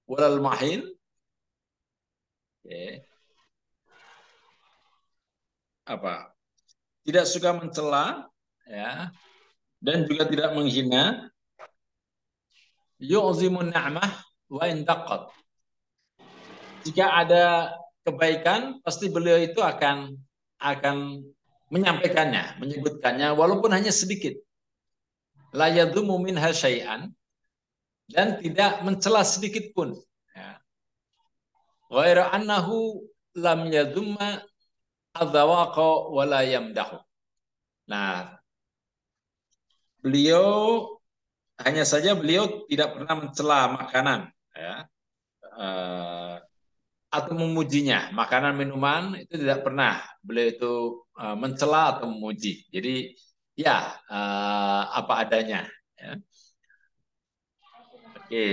walal mahin. Okay. Apa? Tidak suka mencela, ya, dan juga tidak menghina. Yu'zimun ni'mah wa in daqqat. Jika ada kebaikan, pasti beliau itu akan menyampaikannya, menyebutkannya, walaupun hanya sedikit. La yadhumu minha syai'an, dan tidak mencela sedikit pun. Ya. Ghaira annahu lam yadhumma adzawaqa wa la yamdahu. Nah, beliau hanya saja beliau tidak pernah mencela makanan, ya, atau memujinya. Makanan minuman itu tidak pernah beliau itu mencela atau memuji. Jadi ya apa adanya. Ya. Oke.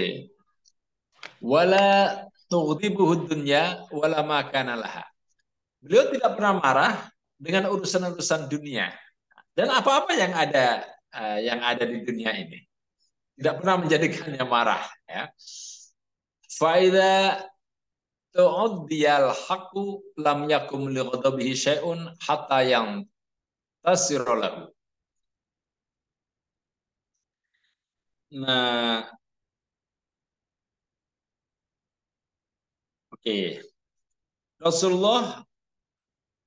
Wala tughdibuhu dunya wala ma kana laha. Beliau tidak pernah marah dengan urusan-urusan dunia dan apa-apa yang ada di dunia ini. Tidak pernah menjadikannya marah. Ya. Faida tu'uddiyal haqqu lam yakum li ghadabihi syai'un hatta yang tasira lahu. Nah, oke. Rasulullah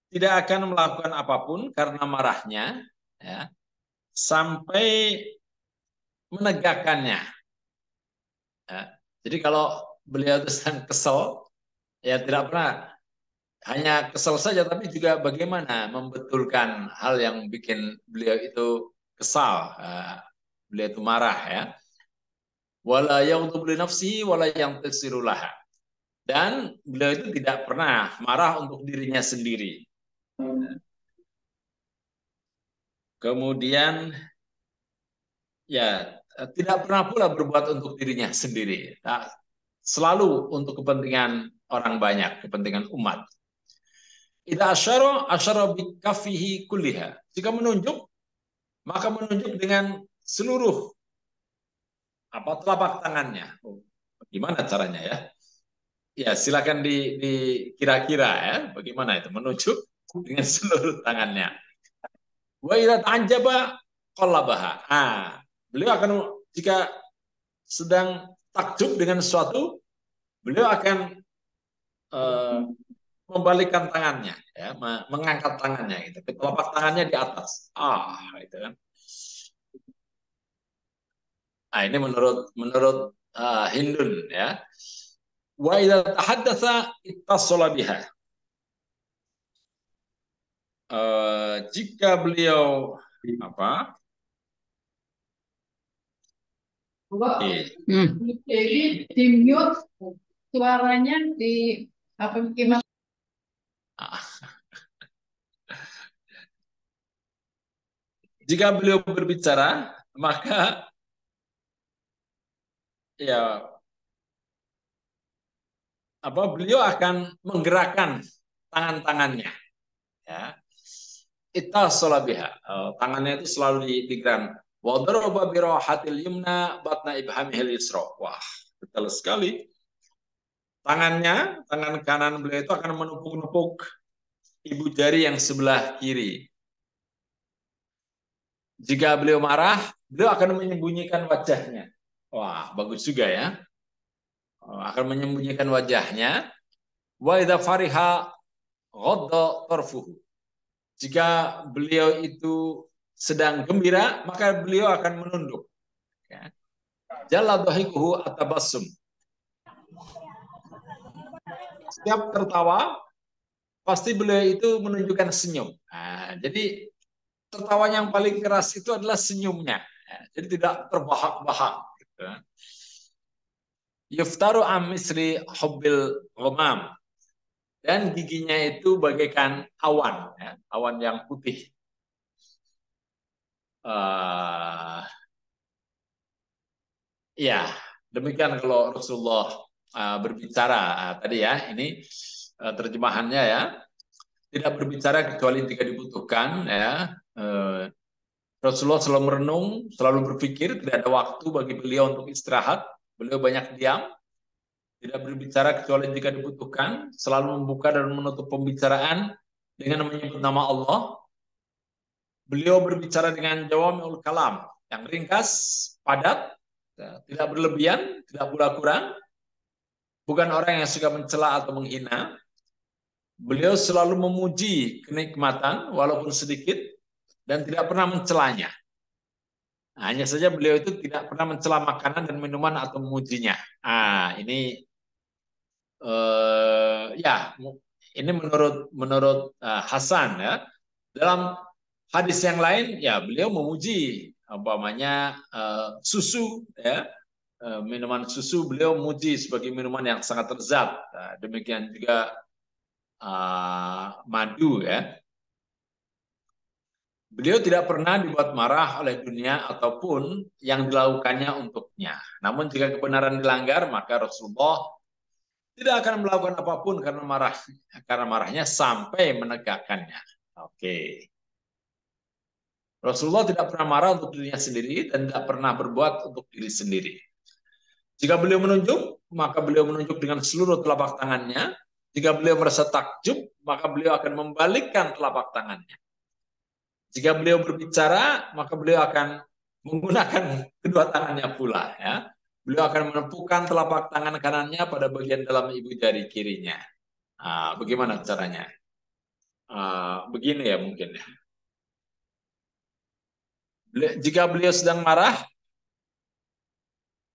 tidak akan melakukan apapun karena marahnya, ya, sampai menegakkannya. Ya. Jadi kalau beliau sedang kesel, ya tidak pernah hanya kesel saja, tapi juga bagaimana membetulkan hal yang bikin beliau itu kesal, beliau itu marah, ya. Wala yaghdab li nafsihi wala yantasiru laha. Dan beliau itu tidak pernah marah untuk dirinya sendiri. Kemudian ya tidak pernah pula berbuat untuk dirinya sendiri. Nah, selalu untuk kepentingan orang banyak, kepentingan umat. Idza asyara bi kaffihi kulliha. Jika menunjuk, maka menunjuk dengan seluruh telapak tangannya. Oh, gimana caranya ya? Ya, silakan dikira-kira ya, bagaimana itu menunjuk dengan seluruh tangannya. Wa idza ta'ajjaba qallabaha. Beliau akan jika sedang takjub dengan sesuatu, beliau akan membalikkan tangannya, ya, mengangkat tangannya, gitu. Telapak tangannya di atas. Itu kan. Ini menurut Hindun, ya. Wa idza tahaddatsa ittasala biha. Jika beliau apa? Jadi di mute suaranya di apa gimana? Jika beliau berbicara, maka ya beliau akan menggerakkan tangan-tangannya, ya. Ittasala biha. Tangannya itu selalu digerakkan. Wa daraba bi rahatil yumna batna ibhamihil yusra. Wah, betul sekali. Tangan kanan beliau itu akan menepuk-nepuk ibu jari yang sebelah kiri. Jika beliau marah, beliau akan menyembunyikan wajahnya. Wah, bagus juga ya. Akan menyembunyikan wajahnya. Wa idza fariha ghadda tarfuhu. Jika beliau itu sedang gembira, maka beliau akan menunduk. Ya. Jalla dhahikuhu atabassum. Setiap tertawa, pasti beliau itu menunjukkan senyum. Jadi tertawa yang paling keras itu adalah senyumnya. Jadi tidak terbahak-bahak. Gitu. Yuftaru am misri hubbil ghamam. Dan giginya itu bagaikan awan, ya, awan yang putih. Ya, demikian kalau Rasulullah berbicara tadi ya, ini terjemahannya ya, tidak berbicara kecuali jika dibutuhkan ya. Rasulullah selalu merenung, selalu berpikir, tidak ada waktu bagi beliau untuk istirahat, beliau banyak diam. tidak berbicara kecuali jika dibutuhkan, selalu membuka dan menutup pembicaraan dengan menyebut nama Allah. Beliau berbicara dengan jawami'ul kalam, yang ringkas, padat, tidak berlebihan, tidak pula kurang. Bukan orang yang suka mencela atau menghina. Beliau selalu memuji kenikmatan walaupun sedikit dan tidak pernah mencelanya. Hanya saja beliau itu tidak pernah mencela makanan dan minuman atau memujinya. Ini ya, ini menurut Hasan ya. Dalam hadis yang lain ya beliau memuji umpamanya susu ya. Minuman susu beliau memuji sebagai minuman yang sangat lezat. Demikian juga madu ya. Beliau tidak pernah dibuat marah oleh dunia ataupun yang dilakukannya untuknya. Namun jika kebenaran dilanggar, maka Rasulullah tidak akan melakukan apapun karena marahnya sampai menegakkannya. Oke. Rasulullah tidak pernah marah untuk dirinya sendiri dan tidak pernah berbuat untuk diri sendiri. Jika beliau menunjuk, maka beliau menunjuk dengan seluruh telapak tangannya. Jika beliau merasa takjub, maka beliau akan membalikkan telapak tangannya. Jika beliau berbicara, maka beliau akan menggunakan kedua tangannya pula. Ya. Beliau akan menepukkan telapak tangan kanannya pada bagian dalam ibu jari kirinya. Bagaimana caranya? Begini ya mungkin. Jika beliau sedang marah,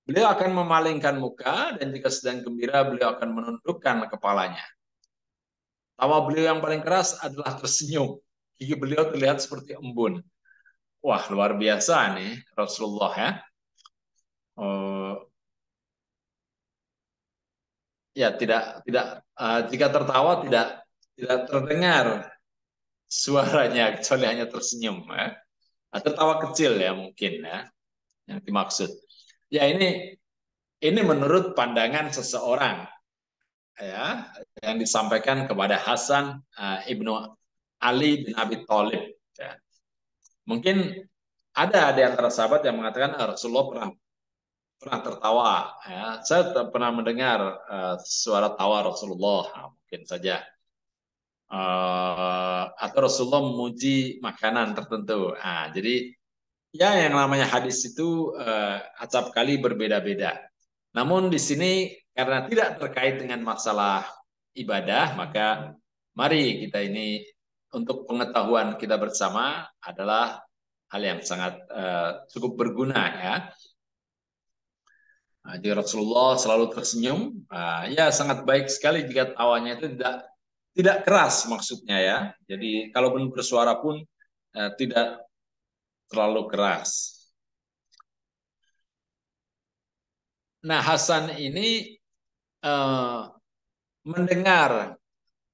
beliau akan memalingkan muka, dan jika sedang gembira, beliau akan menundukkan kepalanya. Tawa beliau yang paling keras adalah tersenyum. Gigi beliau terlihat seperti embun. Wah, luar biasa nih Rasulullah ya. Ya tidak jika tertawa tidak terdengar suaranya kecuali hanya tersenyum ya. Tertawa kecil ya mungkin ya yang dimaksud. Ya ini menurut pandangan seseorang ya yang disampaikan kepada Hasan ibnu Ali bin Abi Thalib. Ya. Mungkin ada di antara sahabat yang mengatakan Rasulullah pernah tertawa. Ya. Saya pernah mendengar suara tawa Rasulullah, mungkin saja. Atau Rasulullah memuji makanan tertentu. Jadi ya yang namanya hadis itu acap kali berbeda-beda. Namun di sini karena tidak terkait dengan masalah ibadah, maka mari kita ini untuk pengetahuan kita bersama adalah hal yang sangat cukup berguna ya. Jadi Rasulullah selalu tersenyum. Ya sangat baik sekali jika tawanya itu tidak keras maksudnya ya. Jadi kalaupun bersuara pun tidak terlalu keras. Nah Hasan ini mendengar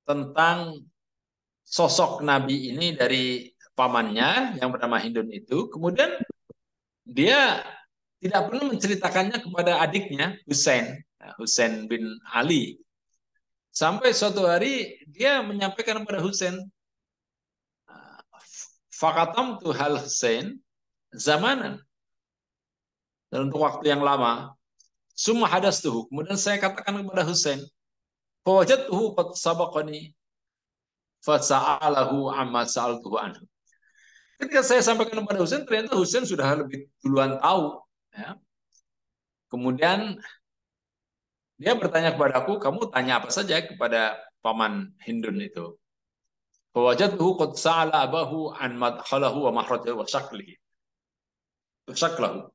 tentang sosok Nabi ini dari pamannya yang bernama Hindun itu. Kemudian dia tidak pernah menceritakannya kepada adiknya Husain bin Ali. Sampai suatu hari dia menyampaikan kepada Husain, Fakatam tu hal Husain zamanan. Dan untuk waktu yang lama, semua hadas tuh. Kemudian saya katakan kepada Husain, fawajadtuhu qad sabaqani fasa'alahu amma sa'altuhu anhu. Ketika saya sampaikan kepada Husain, ternyata Husain sudah lebih duluan tahu. Ya. Kemudian dia bertanya kepada aku, kamu tanya apa saja kepada paman Hindun itu. Fawajadtuhu qad sa'ala abahu an madkhalahu wa mahrajahu wa syaklihi. Syaklahu.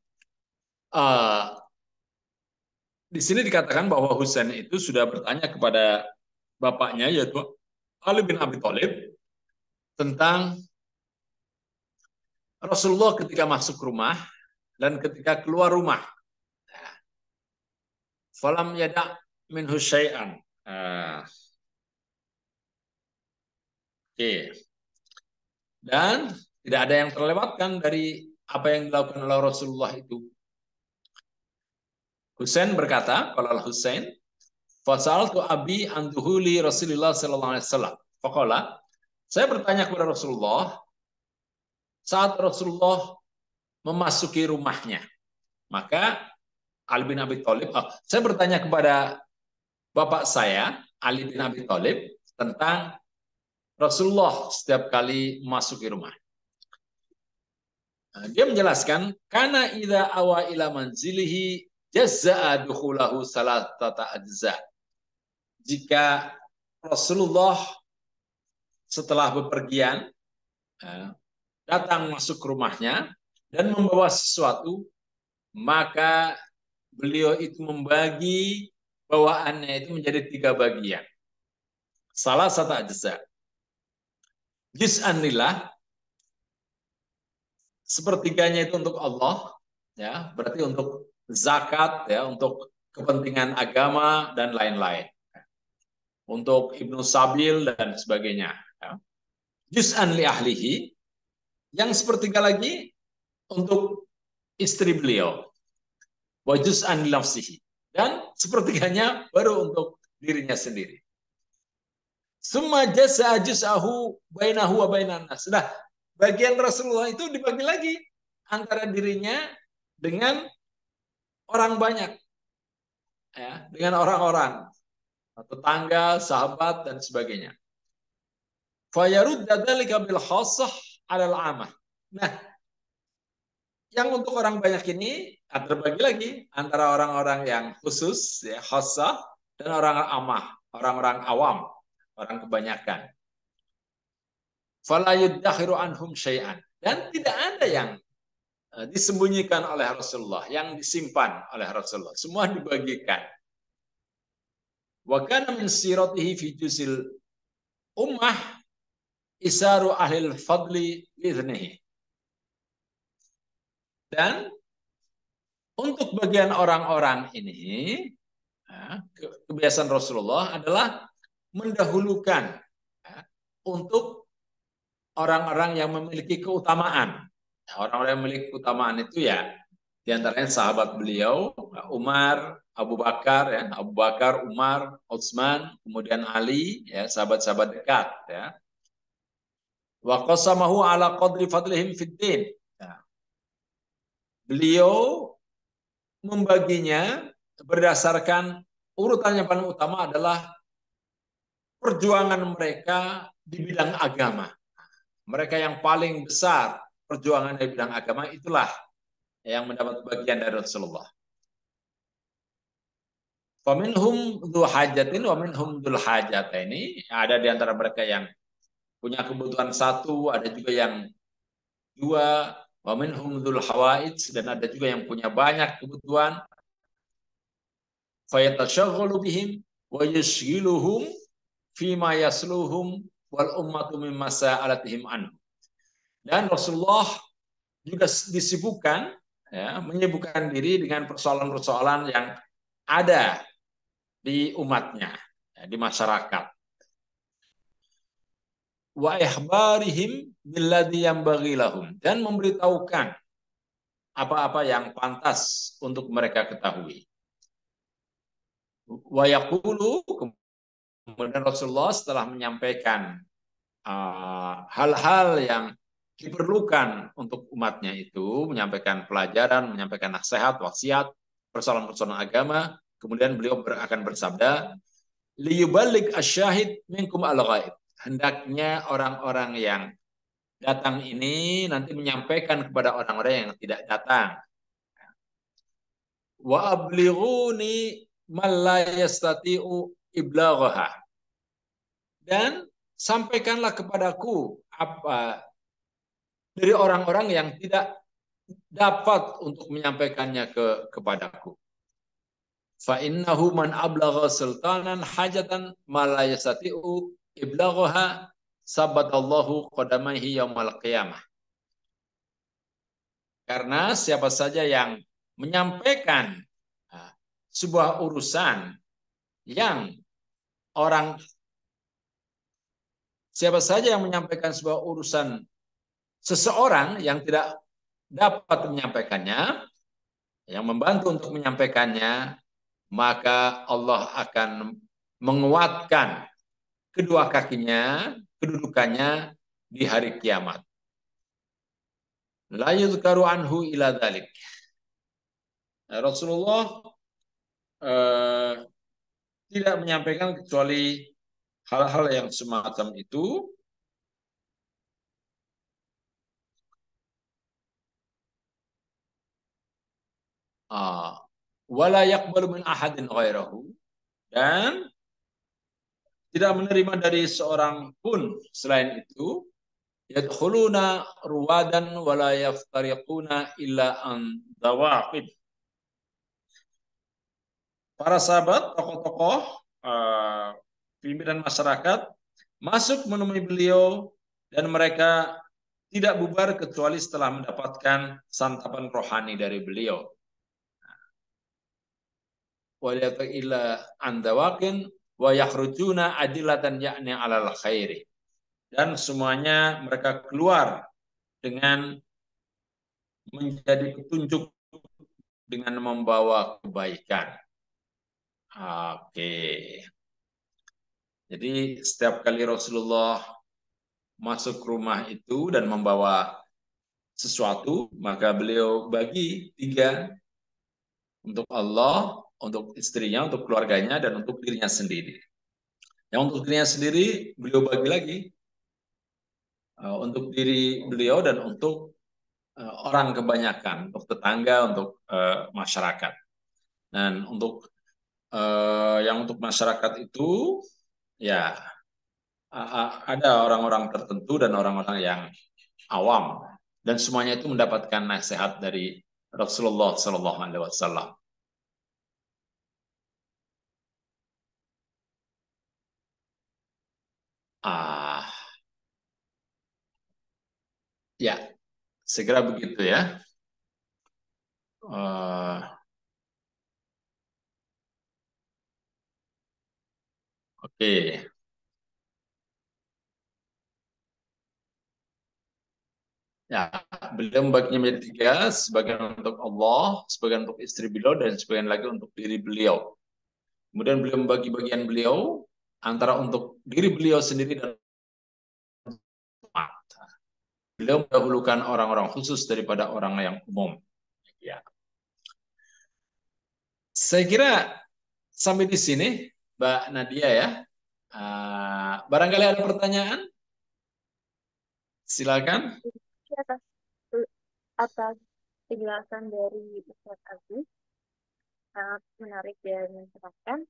Di sini dikatakan bahwa Husain itu sudah bertanya kepada bapaknya yaitu Ali bin Abi Thalib tentang Rasulullah ketika masuk rumah dan ketika keluar rumah. Falam yada' minhu syai'an. Oke. Dan tidak ada yang terlewatkan dari apa yang dilakukan oleh Rasulullah itu. Husain berkata, kalau Husain, fasaltu abi an duhuli Rasulullah sallallahu alaihi wasallam. Faqala, saya bertanya kepada Rasulullah saat Rasulullah memasuki rumahnya. Maka Ali bin Abi Thalib, saya bertanya kepada bapak saya, Ali bin Abi Thalib, tentang Rasulullah setiap kali masuk ke rumah. Nah, dia menjelaskan, karena idza awa ila manzilihi jazza'a dukhulahu salatata ajza. Jika Rasulullah setelah bepergian datang masuk ke rumahnya dan membawa sesuatu, maka beliau itu membagi bawaannya itu menjadi 3 bagian. Salah satu ajza. Juz'an lillah, sepertiganya itu untuk Allah, ya, berarti untuk zakat, ya, untuk kepentingan agama dan lain-lain, untuk Ibnu Sabil dan sebagainya. Ya. Juz'an li ahlihi, yang sepertiga lagi untuk istri beliau. Wa juz'an li nafsihi, dan sepertiganya baru untuk dirinya sendiri. Summa jaz'a juz'ahu bainahu wa bainan nas. Nah, bagian Rasulullah itu dibagi lagi antara dirinya dengan orang banyak, ya, dengan orang-orang, tetangga, sahabat dan sebagainya. Fayarud dzalika bil khassah 'alal 'amah. Nah, yang untuk orang banyak ini terbagi lagi antara orang-orang yang khusus, ya, khassah, dan orang amah, orang-orang awam, orang kebanyakan. Fala yudakhiru anhum syai'an. Dan tidak ada yang disembunyikan oleh Rasulullah, yang disimpan oleh Rasulullah. Semua dibagikan. Wa kana min siratihi fi juzil ummah isaru ahlil fadli biiznihi. Dan untuk bagian orang-orang ini, kebiasaan Rasulullah adalah mendahulukan, ya, untuk orang-orang yang memiliki keutamaan. Orang-orang yang memiliki keutamaan itu ya diantaranya sahabat beliau, Umar, Abu Bakar, ya, Abu Bakar, Umar, Utsman, kemudian Ali, ya, sahabat-sahabat dekat, ya. Wa qasamahu ala qadri fadlihim fid din. Ya. Beliau membaginya berdasarkan urutan yang paling utama adalah perjuangan mereka di bidang agama. Mereka yang paling besar perjuangan di bidang agama, itulah yang mendapat bagian dari Rasulullah. Faminhum dzul hajatin wa minhum dzul hajataini. Ada di antara mereka yang punya kebutuhan satu, ada juga yang dua. Wa minhum dzul hawaij, dan ada juga yang punya banyak kebutuhan. Fayatasyagghalu bihim wa yashghiluhum fima yasluhum wal ummatu mimma sa'alatihim anhu. Dan Rasulullah juga disibukkan, ya, menyibukkan diri dengan persoalan-persoalan yang ada di umatnya, ya, di masyarakat. Wa ihbarihim billadzi yanbaghi lahum, dan memberitahukan apa-apa yang pantas untuk mereka ketahui. Wa yaqulu, kemudian Rasulullah setelah menyampaikan hal-hal yang diperlukan untuk umatnya itu, menyampaikan pelajaran, menyampaikan nasihat, wasiat, persoalan-persoalan agama, kemudian beliau akan bersabda, liyuballigh asyahid minkum al-ghaib. Hendaknya orang-orang yang datang ini nanti menyampaikan kepada orang-orang yang tidak datang. Wa ablighuni man la yastati'u iblaghaha. Dan sampaikanlah kepadaku apa dari orang-orang yang tidak dapat untuk menyampaikannya kepadaku. Fa innahu man ablagha sultanan hajatan ma la yastati'u iblaghaha sabatallahu qadamaihi yaumal qiyamah. Karena siapa saja yang menyampaikan sebuah urusan yang orang siapa saja yang menyampaikan sebuah urusan seseorang yang tidak dapat menyampaikannya, yang membantu untuk menyampaikannya, maka Allah akan menguatkan kedua kakinya, kedudukannya di hari kiamat. La yuzkaru anhu ila dzalik. Rasulullah tidak menyampaikan kecuali hal-hal yang semacam itu. Wala yaqbalu min ahadin ghairahu, dan tidak menerima dari seorang pun selain itu. Yadkhuluna ruwadan wala yaftariquna illa an dawaqid. Para sahabat, tokoh-tokoh, pimpinan masyarakat masuk menemui beliau dan mereka tidak bubar kecuali setelah mendapatkan santapan rohani dari beliau. Wa illa an dawaqin wa yakhrujuna adillatan ya'ni 'alal khairi. Dan semuanya mereka keluar dengan menjadi petunjuk dengan membawa kebaikan. Oke. Jadi setiap kali Rasulullah masuk rumah itu dan membawa sesuatu, maka beliau bagi 3, untuk Allah, untuk istrinya, untuk keluarganya, dan untuk dirinya sendiri. Yang untuk dirinya sendiri beliau bagi lagi untuk diri beliau dan untuk orang kebanyakan, untuk tetangga, untuk masyarakat. Dan untuk yang untuk masyarakat itu ya ada orang-orang tertentu dan orang-orang yang awam, dan semuanya itu mendapatkan nasihat dari Rasulullah Sallallahu Alaihi Wasallam. Ya, segera begitu ya. Oke. Ya, beliau membaginya menjadi 3, sebagian untuk Allah, sebagian untuk istri beliau, dan sebagian lagi untuk diri beliau. Kemudian beliau membagi bagian beliau antara untuk diri beliau sendiri dan umat. Beliau mendahulukan orang-orang khusus daripada orang yang umum. Ya. Saya kira sampai di sini, Mbak Nadia ya. Barangkali ada pertanyaan? Silakan. Atas, atas penjelasan dari Ustaz Agus sangat menarik dan mencerahkan.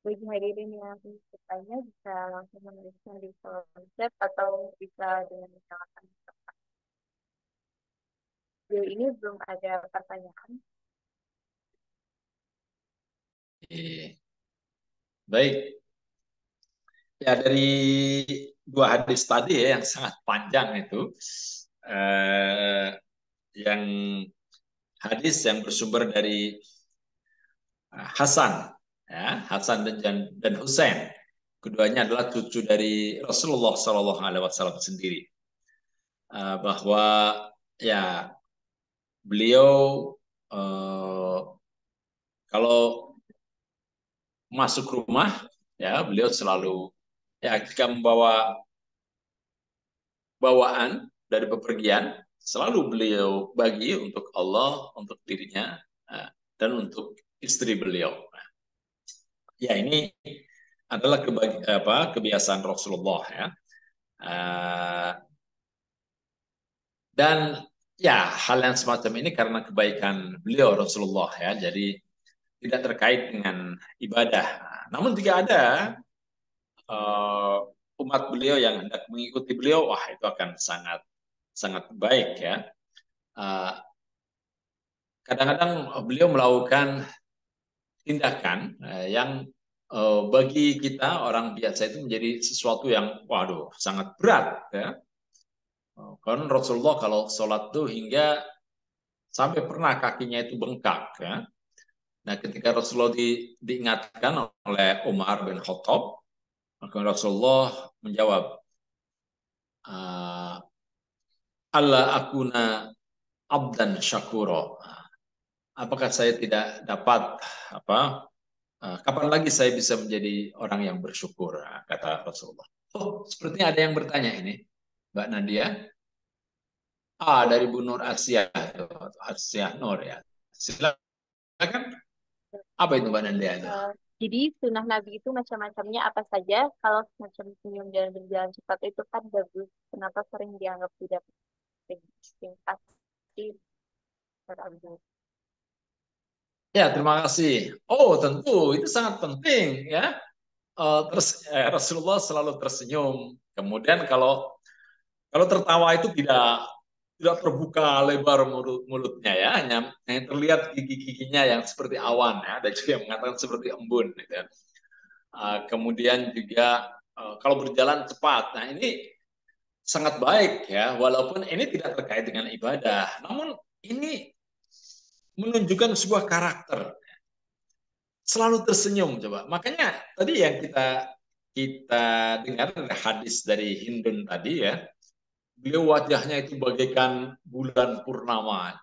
Bagi hadirin yang bertanya bisa langsung menulisnya di kolom chat atau bisa dengan menyalakan mikrofon. Sejauh ini belum ada pertanyaan. Baik. Ya, dari 2 hadis tadi ya yang sangat panjang itu, yang hadis yang bersumber dari Hasan, ya, Hasan dan Husain, keduanya adalah cucu dari Rasulullah Shallallahu Alaihi Wasallam sendiri, bahwa ya beliau kalau masuk rumah ya beliau selalu ya jika membawa bawaan dari bepergian selalu beliau bagi untuk Allah, untuk dirinya, dan untuk istri beliau. Ya ini adalah kebiasaan Rasulullah ya. Dan ya hal yang semacam ini karena kebaikan beliau Rasulullah ya, jadi tidak terkait dengan ibadah. Namun jika ada umat beliau yang hendak mengikuti beliau, wah itu akan sangat sangat baik ya. Kadang-kadang beliau melakukan tindakan yang bagi kita orang biasa itu menjadi sesuatu yang waduh sangat berat ya. Karena Rasulullah kalau sholat tuh hingga sampai pernah kakinya itu bengkak ya. Nah ketika Rasulullah diingatkan oleh Umar bin Khattab, maka Rasulullah menjawab, Allah akuna abdan syakuro. Apakah saya tidak dapat kapan lagi saya bisa menjadi orang yang bersyukur, kata Rasulullah. Oh, sepertinya ada yang bertanya ini, Mbak Nadia. Dari Bu Nur Asia, Asia Nur ya. Silakan. Apa itu Mbak Nadia? Jadi sunnah Nabi itu macam-macamnya apa saja. Kalau semacam senyum dan berjalan cepat itu kan bagus. Kenapa sering dianggap tidak penting? Pasti terlalu. Ya, terima kasih. Oh, tentu itu sangat penting ya. Rasulullah selalu tersenyum. Kemudian kalau tertawa itu tidak terbuka lebar mulutnya ya, hanya yang terlihat gigi-giginya yang seperti awan ya, ada juga yang mengatakan seperti embun gitu. Kemudian juga kalau berjalan cepat. Nah, ini sangat baik ya, walaupun ini tidak terkait dengan ibadah. Namun ini menunjukkan sebuah karakter. Selalu tersenyum coba. Makanya tadi yang kita dengar dari hadis dari Hindun tadi ya, beliau wajahnya itu bagaikan bulan purnama.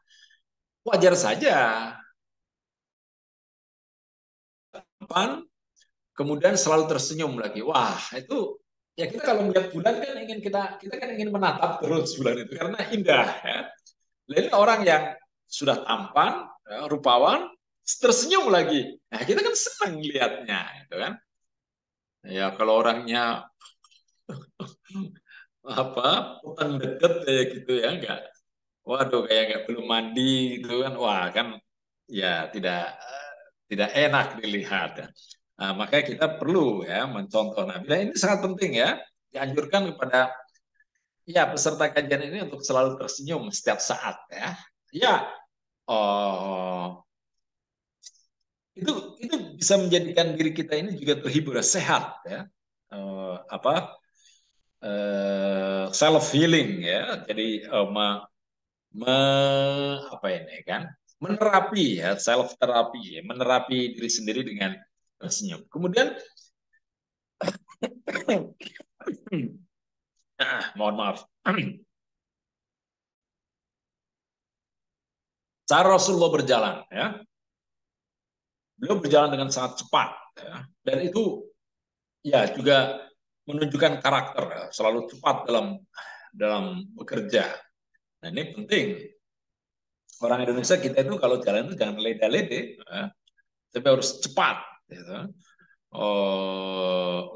Wajar saja, pan, kemudian selalu tersenyum lagi. Wah, itu ya kita kalau melihat bulan kan kita kan ingin menatap terus bulan itu karena indah ya. Lalu orang yang sudah tampan, ya, rupawan, tersenyum lagi. Nah, kita kan senang lihatnya, itu kan. Ya, kalau orangnya apa utang deket kayak gitu ya, enggak. Waduh, kayak nggak belum mandi gitu kan. Wah, kan ya tidak enak dilihat ya. Nah, makanya kita perlu ya mencontoh Nabi. Dan ini sangat penting ya. Dianjurkan kepada ya peserta kajian ini untuk selalu tersenyum setiap saat ya. Ya, oh, itu bisa menjadikan diri kita ini juga terhibur, sehat ya. Apa self healing ya. Jadi me, apa ini kan menerapi ya self terapi ya, menerapi diri sendiri dengan senyum. Kemudian mohon maaf. Cara Rasulullah berjalan ya. Beliau berjalan dengan sangat cepat ya. Dan itu ya juga menunjukkan karakter ya. Selalu cepat dalam dalam bekerja. Nah, ini penting. Orang Indonesia kita itu kalau jalan itu jangan lede-lede, ya. Tapi harus cepat gitu.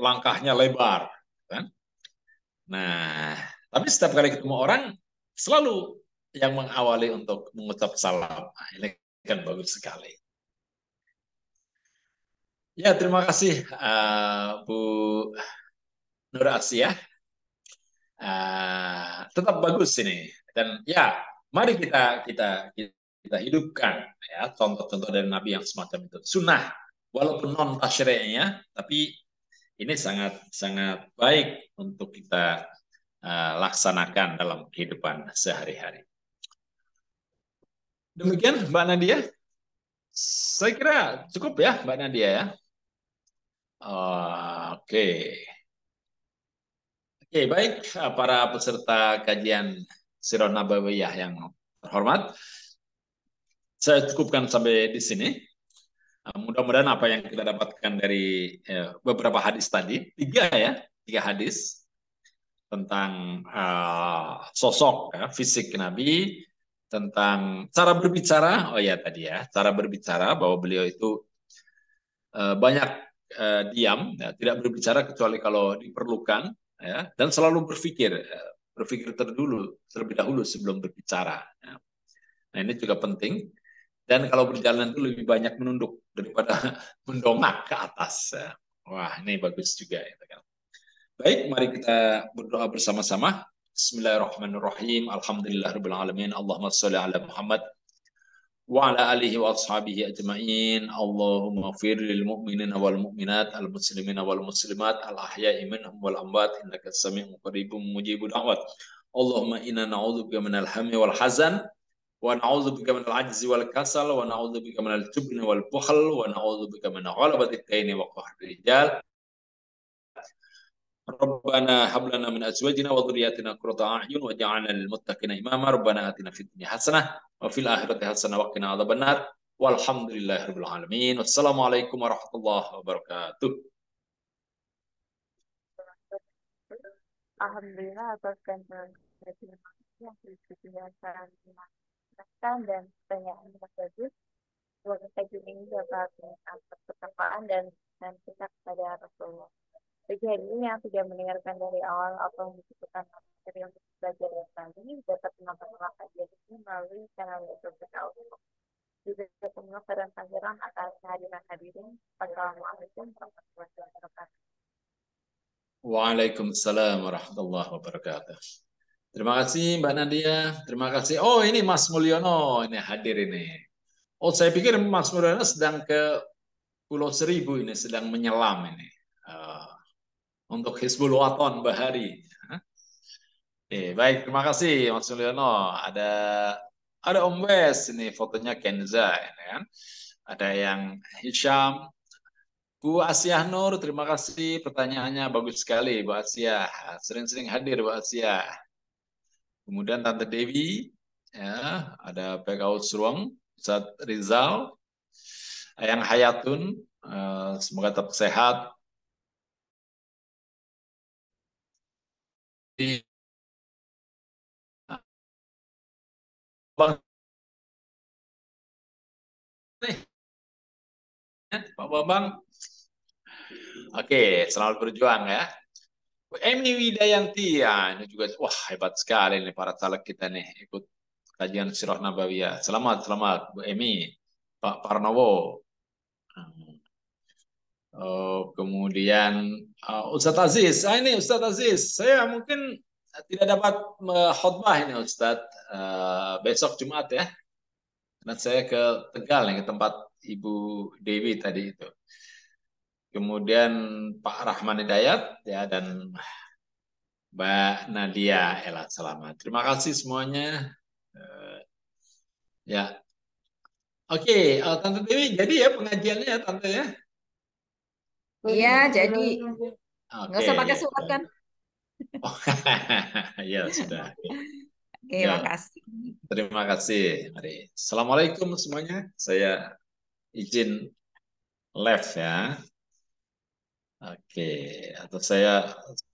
Langkahnya lebar kan. Nah, tapi setiap kali ketemu orang selalu yang mengawali untuk mengucap salam. Nah, ini kan bagus sekali. Ya, terima kasih Bu Nur Asia. Tetap bagus ini. Dan ya, mari kita hidupkan ya contoh-contoh dari Nabi yang semacam itu. Sunnah, walaupun non tasyri'nya, tapi ini sangat sangat baik untuk kita laksanakan dalam kehidupan sehari-hari. Demikian Mbak Nadia. Saya kira cukup ya Mbak Nadia ya. Oke. Oke, baik para peserta kajian Sirah Nabawiyah yang terhormat. Saya cukupkan sampai di sini. Mudah-mudahan apa yang kita dapatkan dari beberapa hadis tadi, tiga hadis tentang sosok ya, fisik Nabi, tentang cara berbicara. Oh ya tadi ya, cara berbicara bahwa beliau itu banyak diam, ya, tidak berbicara kecuali kalau diperlukan, ya, dan selalu berpikir terlebih dahulu sebelum berbicara. Ya. Nah ini juga penting. Dan kalau berjalan itu lebih banyak menunduk daripada mendongak ke atas. Ya. Wah ini bagus juga. Ya. Baik, mari kita berdoa bersama-sama. Bismillahirrahmanirrahim. Alhamdulillahirabbil alamin. Allahumma shalli ala Muhammad وعلى آله وأصحابه أجمعين اللهم اغفر للمؤمنين والمؤمنات المسلمين والمسلمات الأحياء منهم والأموات إنك السميع قريب مجيب دعوات اللهم إنا نعوذ بك من الهم والحزن ونعوذ بك من العجز والكسل ونعوذ بك من الجبن والبخل ونعوذ بك من غلبة الدين وقهر الرجال ربنا هب لنا من ازواجنا وذرياتنا قرة اعين واجعلنا للمتقين اماما ربنا اتنا في الدنيا حسنه وفي الاخره حسنه وقنا عذاب النار والحمد لله رب العالمين والسلام عليكم ورحمه الله وبركاته. Alhamdulillah atas kantor yang penjelasan dan pertanyaan yang bagus. keluarga tajwid ini dapat meningkatkan ketepaan dan kita kepada Rasulullah. Bagi hadirin yang tidak mendengarkan dari awal apa yang disebutkan materi untuk belajar yang tadi dapat menonton kajian ini melalui channel YouTube kita. Juga semua dan panggilan atas kehadiran hadirin. Wassalamualaikum warahmatullahi wabarakatuh. Waalaikumsalam warahmatullahi wabarakatuh. Terima kasih Mbak Nadia. Terima kasih. Oh ini Mas Mulyono ini hadir ini. Oh saya pikir Mas Mulyono sedang ke Pulau Seribu ini, sedang menyelam ini. Untuk Hizbul Waton Bahari. Baik, terima kasih Mas Mulyono. Ada Om Wes ini fotonya Kenza, ini kan. Ada yang Hisham, Bu Asiah Nur, terima kasih pertanyaannya bagus sekali Bu Asiah. Sering-sering hadir Bu Asiah. Kemudian Tante Dewi, ya, ada PKU Suruang, Ustaz Rizal, Ayang Hayatun, semoga tetap sehat. Bang, Pak Bambang, oke, selamat berjuang ya. Bu Emi Widayanti, ya, ini juga wah hebat sekali nih para caleg kita nih ikut kajian Sirah Nabawiyah. Selamat, selamat Bu Emi, Pak Parnowo. Kemudian Ustadz Aziz, ini Ustadz Aziz, saya mungkin tidak dapat khotbah ini Ustadz besok Jumat ya, karena saya ke Tegal nih ke tempat Ibu Dewi tadi itu. Kemudian Pak Rahman Hidayat ya dan Mbak Nadia Ella Selamat. Terima kasih semuanya. Ya, oke, Tante Dewi, jadi ya pengajiannya ya Tante ya. Iya, jadi nggak Oke, usah pakai ya. surat kan? Oh, ya sudah. Oke, Ya, makasih. terima kasih. Mari. Assalamualaikum semuanya. Saya izin live ya. Oke, atau saya